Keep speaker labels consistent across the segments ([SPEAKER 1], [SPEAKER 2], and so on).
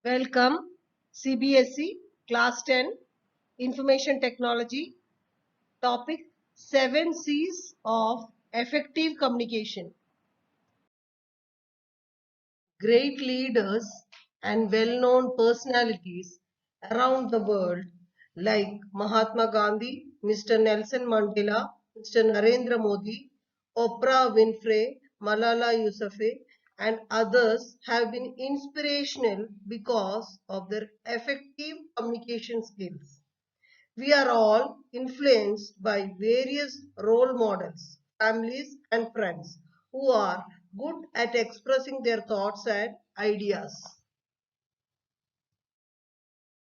[SPEAKER 1] Welcome, CBSE Class 10 Information Technology. Topic 7 C's of Effective Communication. Great leaders and well-known personalities around the world like Mahatma Gandhi, Mr. Nelson Mandela, Mr. Narendra Modi, Oprah Winfrey, Malala Yousafzai, and others have been inspirational because of their effective communication skills. We are all influenced by various role models, families, and friends who are good at expressing their thoughts and ideas.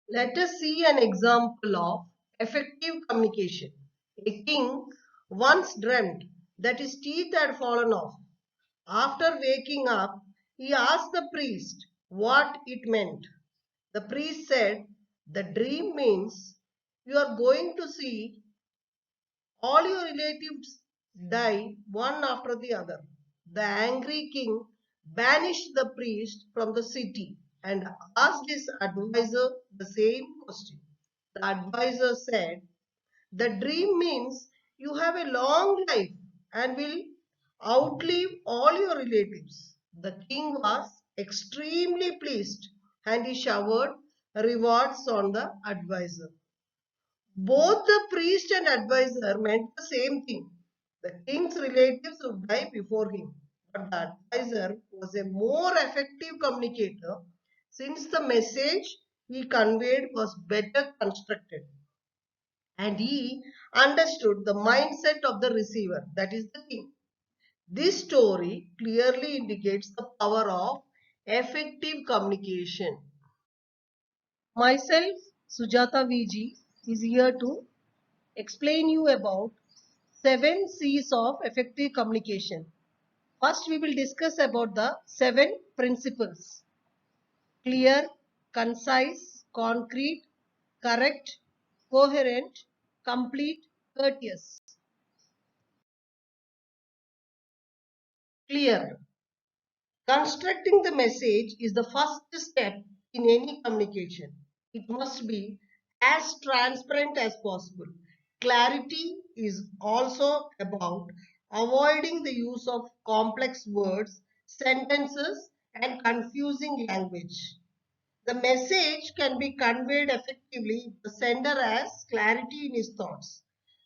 [SPEAKER 1] Let us see an example of effective communication. A king once dreamt that his teeth had fallen off. After waking up, he asked the priest what it meant. The priest said, "The dream means you are going to see all your relatives die one after the other." The angry king banished the priest from the city and asked his advisor the same question. The advisor said, "The dream means you have a long life and will outlive all your relatives." The king was extremely pleased and he showered rewards on the advisor. Both the priest and advisor meant the same thing. The king's relatives would die before him, but the advisor was a more effective communicator since the message he conveyed was better constructed and he understood the mindset of the receiver, that is the king. This story clearly indicates the power of effective communication. Myself, Sujata VG, is here to explain you about 7 C's of effective communication. First, we will discuss about the 7 principles: clear, concise, concrete, correct, coherent, complete, courteous. Clear. Constructing the message is the first step in any communication. It must be as transparent as possible. Clarity is also about avoiding the use of complex words, sentences, and confusing language. The message can be conveyed effectively if the sender has clarity in his thoughts.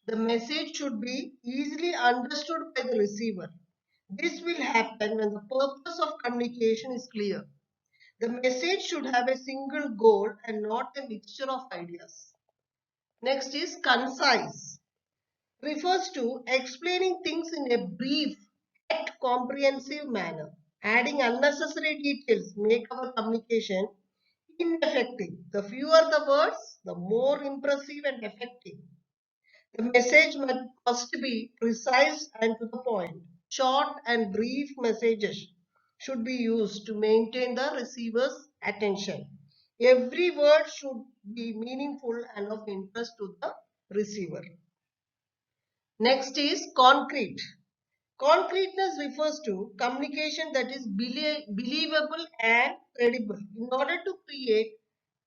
[SPEAKER 1] The message should be easily understood by the receiver. This will happen when the purpose of communication is clear. The message should have a single goal and not a mixture of ideas. Next is concise. Refers to explaining things in a brief yet comprehensive manner. Adding unnecessary details make our communication ineffective. The fewer the words, the more impressive and effective. The message must be precise and to the point. Short and brief messages should be used to maintain the receiver's attention. Every word should be meaningful and of interest to the receiver. Next is concrete. Concreteness refers to communication that is believable and credible. In order to create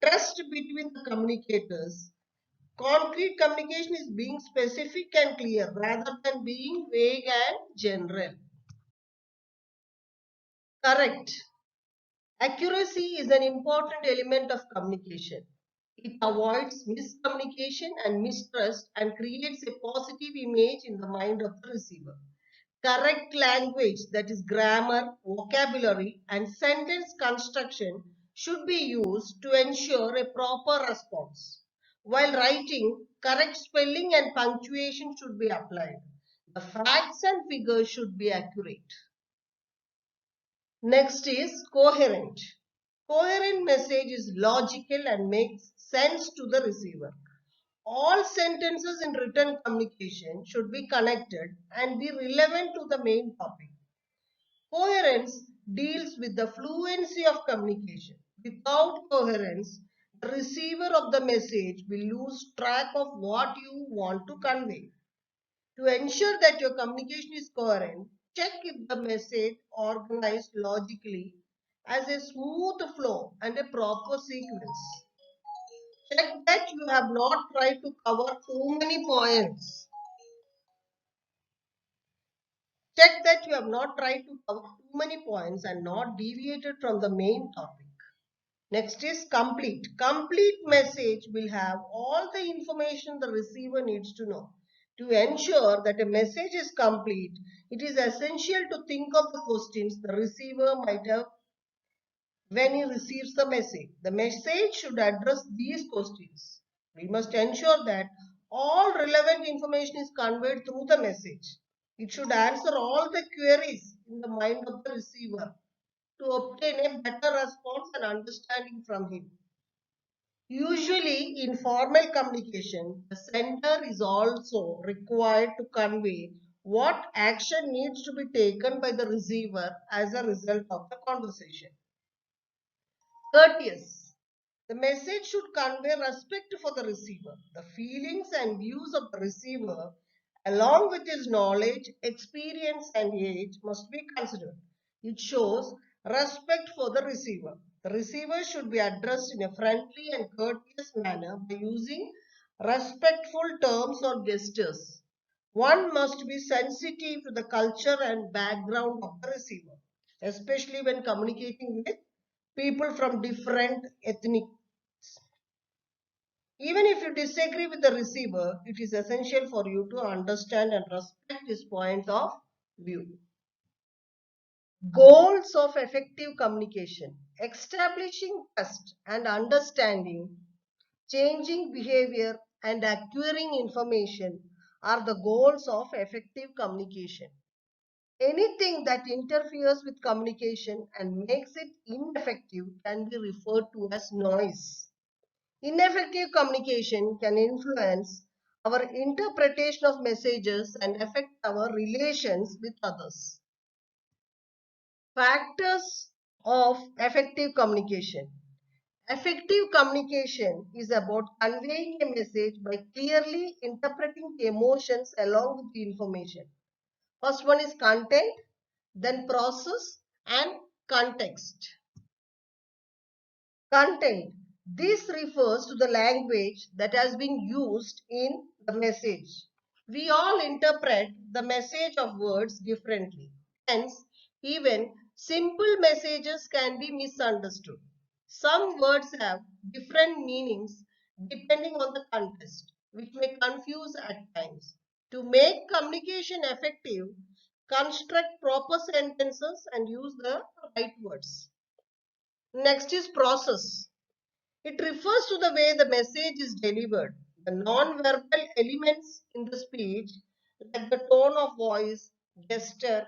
[SPEAKER 1] trust between the communicators, concrete communication is being specific and clear rather than being vague and general. Correct. Accuracy is an important element of communication. It avoids miscommunication and mistrust and creates a positive image in the mind of the receiver. Correct language, that is grammar, vocabulary, and sentence construction, should be used to ensure a proper response. While writing, correct spelling and punctuation should be applied. The facts and figures should be accurate. Next is coherent. Coherent message is logical and makes sense to the receiver. All sentences in written communication should be connected and be relevant to the main topic. Coherence deals with the fluency of communication. Without coherence, the receiver of the message will lose track of what you want to convey. To ensure that your communication is coherent, check if the message organized logically as a smooth flow and a proper sequence. Check that you have not tried to cover too many points. Check that you have not tried to cover too many points and not deviated from the main topic. Next is complete. Complete message will have all the information the receiver needs to know. To ensure that a message is complete, it is essential to think of the questions the receiver might have when he receives the message. The message should address these questions. We must ensure that all relevant information is conveyed through the message. It should answer all the queries in the mind of the receiver to obtain a better response and understanding from him. Usually, in formal communication, the sender is also required to convey what action needs to be taken by the receiver as a result of the conversation. Courteous. The message should convey respect for the receiver. The feelings and views of the receiver, along with his knowledge, experience, and age, must be considered. It shows respect for the receiver. The receiver should be addressed in a friendly and courteous manner by using respectful terms or gestures. One must be sensitive to the culture and background of the receiver, especially when communicating with people from different ethnic. Even if you disagree with the receiver, it is essential for you to understand and respect his point of view. Goals of effective communication. Establishing trust and understanding, changing behavior, and acquiring information are the goals of effective communication. Anything that interferes with communication and makes it ineffective can be referred to as noise. Ineffective communication can influence our interpretation of messages and affect our relations with others. Factors of effective communication. Effective communication is about conveying a message by clearly interpreting the emotions along with the information. First one is content, then process and context. Content. This refers to the language that has been used in the message. We all interpret the message of words differently. Hence, even simple messages can be misunderstood. Some words have different meanings depending on the context, which may confuse at times. To make communication effective, construct proper sentences and use the right words. Next is process. It refers to the way the message is delivered. The non-verbal elements in the speech, like the tone of voice, gesture,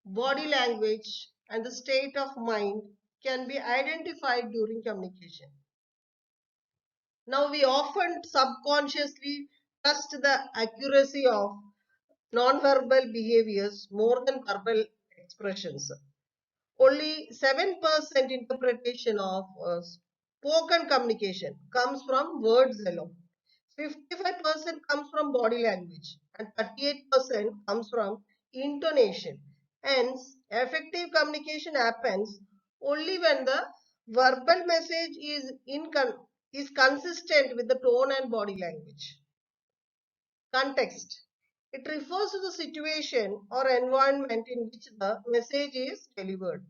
[SPEAKER 1] body language, and the state of mind, can be identified during communication. Now, we often subconsciously trust the accuracy of non-verbal behaviors more than verbal expressions. Only 7% interpretation of spoken communication comes from words alone. 55% comes from body language and 38% comes from intonation. Hence, effective communication happens only when the verbal message is consistent with the tone and body language. Context. It refers to the situation or environment in which the message is delivered,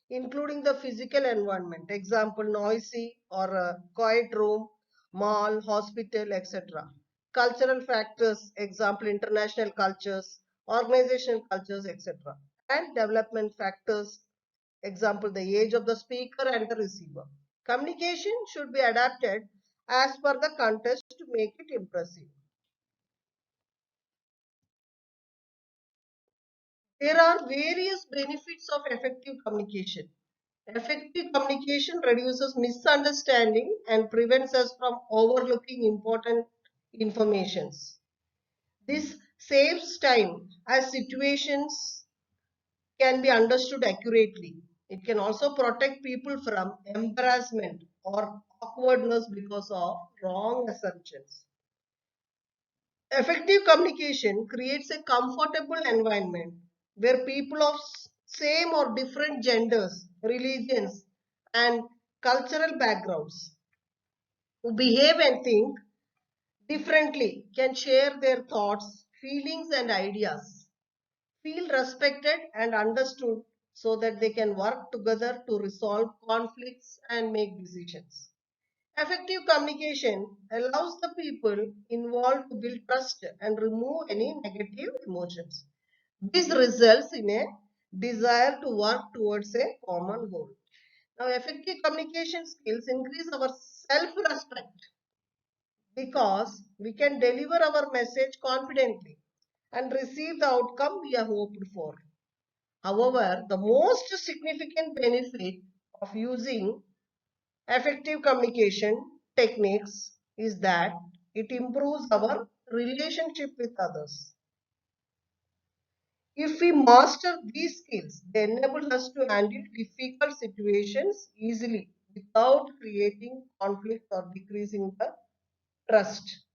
[SPEAKER 1] including the physical environment, example, noisy or a quiet room, mall, hospital, etc. Cultural factors, example, international cultures, organizational cultures, etc. And development factors, example, the age of the speaker and the receiver. Communication should be adapted as per the context to make it impressive. There are various benefits of effective communication. Effective communication reduces misunderstanding and prevents us from overlooking important informations. This saves time as situations can be understood accurately. It can also protect people from embarrassment or awkwardness because of wrong assumptions. Effective communication creates a comfortable environment where people of same or different genders religions, and cultural backgrounds who behave and think differently can share their thoughts, feelings, and ideas, feel respected and understood so that they can work together to resolve conflicts and make decisions. Effective communication allows the people involved to build trust and remove any negative emotions. This results in a desire to work towards a common goal. Now, effective communication skills increase our self respect because we can deliver our message confidently and receive the outcome we are hoped for. However, the most significant benefit of using effective communication techniques is that it improves our relationship with others. If we master these skills, they enable us to handle difficult situations easily without creating conflict or decreasing the trust.